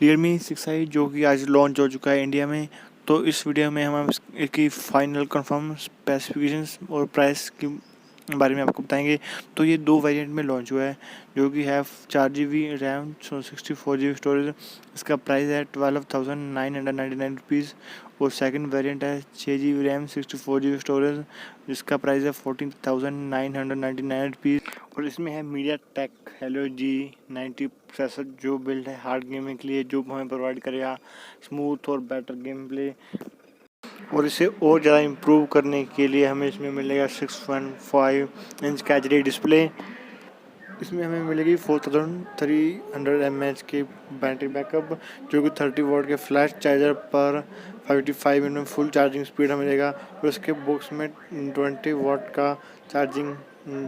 Realme 6i जो कि आज लॉन्च हो चुका है इंडिया में। तो इस वीडियो में हम इसकी फाइनल कंफर्म स्पेसिफिकेशंस और प्राइस के बारे में आपको बताएंगे। तो ये 2 वेरिएंट में लॉन्च हुआ है, जो कि है 4GB रैम 64GB स्टोरेज। इसका प्राइस है 12,999 रुपीज़। और सेकंड वेरिएंट है 6GB रैम 64GB स्टोरेज, जिसका प्राइस है 14,999 रुपीज़। और इसमें है media take hello G90 processor, जो बिल्ड है हार्ड गेमिंग के लिए, जो हमें प्रोवाइड करेगा स्मूथ और बेटर गेम प्ले। और इसे और ज़्यादा इम्प्रूव करने के लिए हमें इसमें मिलेगा 6.5 इंच का HD डिस्प्ले। इसमें हमें मिलेगी 4300 mAh की बैटरी बैकअप, जो कि 30 वॉट के फ्लैश चार्जर पर 55 मिनट फुल चार्जिंग स्पीड हमें देगा। और इसके बॉक्स में 20 वॉट का चार्जिंग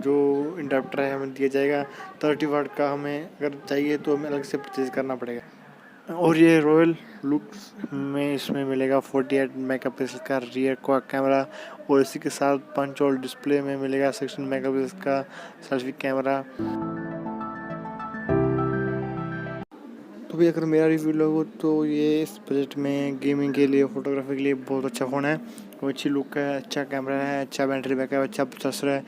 जो इंडक्टर है हमें दिया जाएगा। 30 वाट का हमें अगर चाहिए तो हमें अलग से परचेज करना पड़ेगा। और ये रॉयल लुक्स में इसमें मिलेगा 48 मेगापिक्सल का रियर का कैमरा। और इसी के साथ पंच होल डिस्प्ले में मिलेगा 16 मेगापिक्सल का सेल्फी कैमरा। तो भी अगर मेरा रिव्यू लोगो तो ये इस बजट में गेमिंग के लिए, फोटोग्राफी के लिए बहुत अच्छा फ़ोन है। वो अच्छी लुक है, अच्छा कैमरा है, अच्छा बैटरी बैकअप, अच्छा प्रोसेसर है,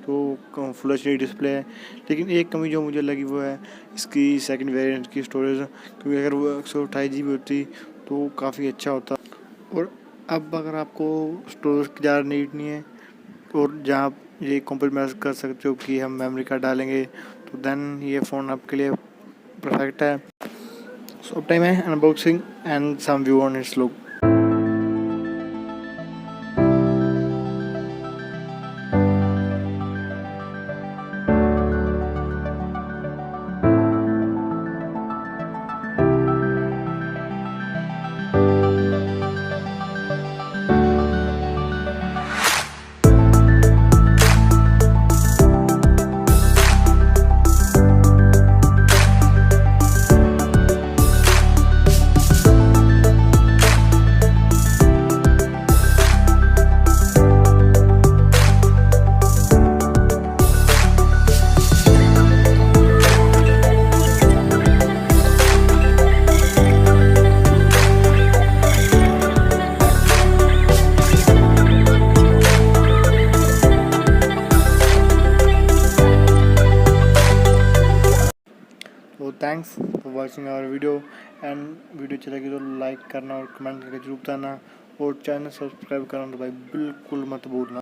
तो फुल एच डी डिस्प्ले है। लेकिन एक कमी जो मुझे लगी वो है इसकी सेकंड वेरिएंट की स्टोरेज, क्योंकि अगर वो 128GB होती तो काफ़ी अच्छा होता। और अब अगर आपको स्टोरेज की ज़्यादा नीड नहीं है और जहाँ ये कॉम्प्रोमाइज़ कर सकते हो कि हम मेमोरी कार्ड डालेंगे, तो देन ये फ़ोन आपके लिए परफेक्ट है। So अब टाइम है unboxing and some view on its look. तो thanks for watching our video. And video अच्छी लगी तो लाइक करना और कमेंट करके जरूर बताना, और चैनल सब्सक्राइब करना तो भाई बिल्कुल मत भूलना।